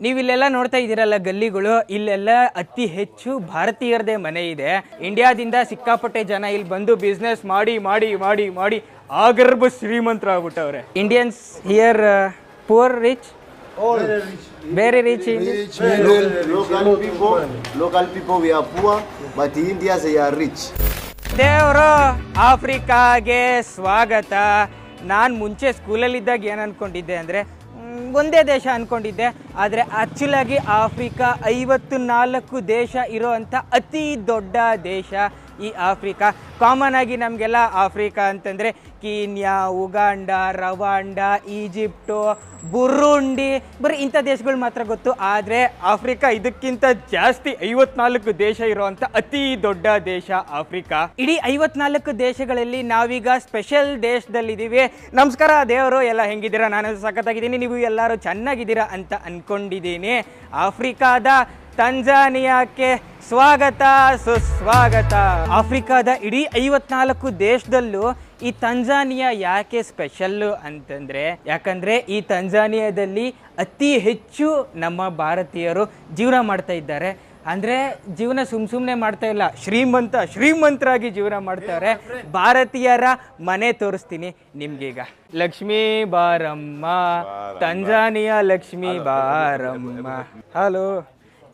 ನೀವಿಲ್ಲೆಲ್ಲ ನೋಡ್ತಾ ಇದ್ದೀರಲ್ಲ ಗಲ್ಲಿಗಳು, ಇಲ್ಲೆಲ್ಲ ಅತಿ ಹೆಚ್ಚು ಭಾರತೀಯರದೇ ಮನೆ ಇದೆ. ಇಂಡಿಯಾದಿಂದ ಸಿಕ್ಕಾಪಟ್ಟೆ ಜನ ಇಲ್ಲಿ ಬಂದು ಬಿಸ್ನೆಸ್ ಮಾಡಿ ಮಾಡಿ ಮಾಡಿ ಮಾಡಿ ಆಗರ್ಭ ಶ್ರೀಮಂತರಾಗ್ಬಿಟ್ಟವ್ರೆ. Indians here poor rich, very rich. Local people we are poor, but in India they are rich. ದೇವರು ಆಫ್ರಿಕಾಗೆ ಸ್ವಾಗತ. ನಾನು ಮುಂಚೆ ಸ್ಕೂಲಲ್ಲಿದ್ದಾಗ ಏನು ಅಂದ್ಕೊಂಡಿದ್ದೆ ಅಂದರೆ ಒಂದೇ ದೇಶ ಅಂದ್ಕೊಂಡಿದ್ದೆ, ಆದರೆ ಆ್ಯಕ್ಚುಲಾಗಿ ಆಫ್ರಿಕಾ 54 ದೇಶ ಇರೋ ಅಂಥ ಅತಿ ದೊಡ್ಡ ದೇಶ ಈ ಆಫ್ರಿಕಾ. ಕಾಮನ್ ಆಗಿ ನಮಗೆಲ್ಲ ಆಫ್ರಿಕಾ ಅಂತಂದರೆ Kenya, Uganda, Rwanda, Egypt, Burundi, ಬರೀ ಇಂಥ ದೇಶಗಳು ಮಾತ್ರ ಗೊತ್ತು. ಆದರೆ ಆಫ್ರಿಕಾ ಇದಕ್ಕಿಂತ ಜಾಸ್ತಿ 54 ದೇಶ ಇರೋವಂಥ ಅತಿ ದೊಡ್ಡ ದೇಶ ಆಫ್ರಿಕಾ. ಇಡೀ 54 ದೇಶಗಳಲ್ಲಿ ನಾವೀಗ ಸ್ಪೆಷಲ್ ದೇಶದಲ್ಲಿದ್ದೀವಿ. ನಮಸ್ಕಾರ ದೇವರು, ಎಲ್ಲ ಹೆಂಗಿದ್ದೀರಾ? ನಾನು ಸಖತ್ತಾಗಿದ್ದೀನಿ, ನೀವು ಎಲ್ಲರೂ ಚೆನ್ನಾಗಿದ್ದೀರಾ ಅಂತ ಅಂದ್ಕೊಂಡಿದ್ದೀನಿ. ಆಫ್ರಿಕಾದ ತಂಜಾನಿಯಾಕ್ಕೆ ಸ್ವಾಗತ, ಸುಸ್ವಾಗತ. ಆಫ್ರಿಕಾದ ಇಡೀ 54 ದೇಶದಲ್ಲೂ ಈ ತಂಜಾನಿಯಾ ಯಾಕೆ ಸ್ಪೆಷಲ್ಲು ಅಂತಂದರೆ, ಯಾಕಂದರೆ ಈ ತಂಜಾನಿಯಾದಲ್ಲಿ ಅತಿ ಹೆಚ್ಚು ನಮ್ಮ ಭಾರತೀಯರು ಜೀವನ ಮಾಡ್ತಾ ಇದ್ದಾರೆ. ಅಂದರೆ ಜೀವನ ಸುಮ್ಮನೆ ಮಾಡ್ತಾ ಇಲ್ಲ, ಶ್ರೀಮಂತರಾಗಿ ಜೀವನ ಮಾಡ್ತಾರೆ. ಭಾರತೀಯರ ಮನೆ ತೋರಿಸ್ತೀನಿ ನಿಮ್ಗೀಗ. ಲಕ್ಷ್ಮೀ ಬಾರಮ್ಮ, ತಂಜಾನಿಯಾ ಲಕ್ಷ್ಮೀ ಬಾರಮ್ಮ. ಹಲೋ,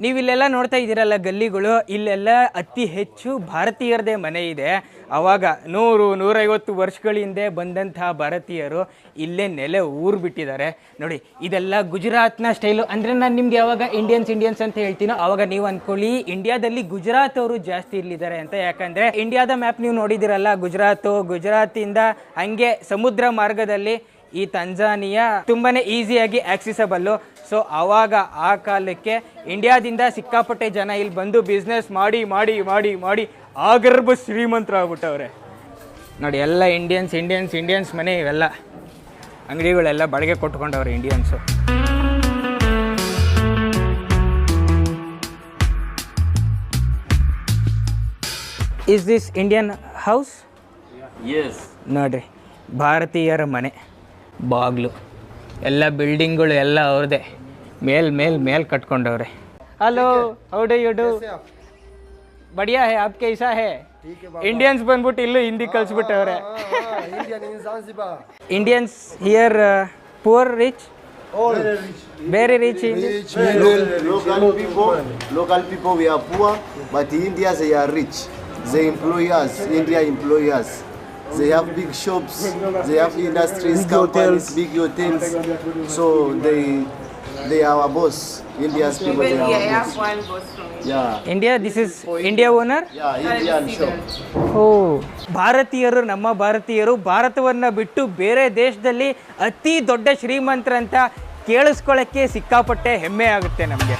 ನೀವಿಲ್ಲೆಲ್ಲ ನೋಡ್ತಾ ಇದ್ದೀರಲ್ಲ ಗಲ್ಲಿಗಳು, ಇಲ್ಲೆಲ್ಲ ಅತಿ ಹೆಚ್ಚು ಭಾರತೀಯರದೇ ಮನೆ ಇದೆ. ಆವಾಗ 100-150 ವರ್ಷಗಳ ಹಿಂದೆ ಬಂದಂತಹ ಭಾರತೀಯರು ಇಲ್ಲೇ ನೆಲೆ ಊರು ಬಿಟ್ಟಿದ್ದಾರೆ. ನೋಡಿ, ಇದೆಲ್ಲ ಗುಜರಾತ್ನ ಸ್ಟೈಲು. ಅಂದರೆ ನಾನು ನಿಮ್ಗೆ ಯಾವಾಗ ಇಂಡಿಯನ್ಸ್ ಅಂತ ಹೇಳ್ತೀನೋ ಆವಾಗ ನೀವು ಅಂದ್ಕೊಳ್ಳಿ ಇಂಡಿಯಾದಲ್ಲಿ ಗುಜರಾತ್ ಅವರು ಜಾಸ್ತಿ ಇಲ್ಲಿದ್ದಾರೆ ಅಂತ. ಯಾಕಂದರೆ ಇಂಡಿಯಾದ ಮ್ಯಾಪ್ ನೀವು ನೋಡಿದಿರಲ್ಲ, ಗುಜರಾತಿಂದ ಹಂಗೆ ಸಮುದ್ರ ಮಾರ್ಗದಲ್ಲಿ ಈ ತಂಜಾನಿಯಾ ತುಂಬಾನೇ ಈಸಿಯಾಗಿ ಆಕ್ಸೆಸಬಲ್ಲು. ಸೊ ಆವಾಗ ಆ ಕಾಲಕ್ಕೆ ಇಂಡಿಯಾದಿಂದ ಸಿಕ್ಕಾಪಟ್ಟೆ ಜನ ಇಲ್ಲಿ ಬಂದು ಬಿಸ್ನೆಸ್ ಮಾಡಿ ಮಾಡಿ ಮಾಡಿ ಮಾಡಿ ಆಗರ್ಭ ಶ್ರೀಮಂತರಾಗ್ಬಿಟ್ಟವ್ರೆ. ನೋಡಿ, ಎಲ್ಲ ಇಂಡಿಯನ್ಸ್ ಮನೆ, ಇವೆಲ್ಲ ಅಂಗಡಿಗಳೆಲ್ಲ ಬಾಡಿಗೆ ಕೊಟ್ಕೊಂಡವ್ರೆ Indians. Is this Indian house? Yes. ನೋಡ್ರಿ, ಭಾರತೀಯರ ಮನೆ, ಬಾಗ್ಲು ಎಲ್ಲ ಬಿಲ್ಡಿಂಗ್ಗಳು ಎಲ್ಲ ಅವ್ರದ್ದೇ. ಮೇಲ್ ಕಟ್ಕೊಂಡವ್ರೆ. Hello, how do you do? ಬಡಿಯಾ ಹೇ, ಆಪ್ ಕೈಸಾ ಹೇ? ಇಂಡಿಯನ್ಸ್ ಬಂದ್ಬಿಟ್ಟು ಇಲ್ಲೂ ಹಿಂದಿ ಕಲ್ಸ್ಬಿಟ್ಟವ್ರೆ. Indians here poor rich, very rich. Local people we are poor, but in India they are rich. They employ us. India employ us. They have big shops, they have industries, companies, big hotels. So they are our boss. India's people, they are our boss. One boss from Yeah. India, this is India owner? Yeah, Indian shop. ಭಾರತೀಯರು, ನಮ್ಮ ಭಾರತೀಯರು ಭಾರತವನ್ನು ಬಿಟ್ಟು ಬೇರೆ ದೇಶದಲ್ಲಿ ಅತಿ ದೊಡ್ಡ ಶ್ರೀಮಂತರಂತ ಕೇಳಿಸ್ಕೊಳ್ಳೋಕ್ಕೆ ಸಿಕ್ಕಾಪಟ್ಟೆ ಹೆಮ್ಮೆ ಆಗುತ್ತೆ ನಮಗೆ.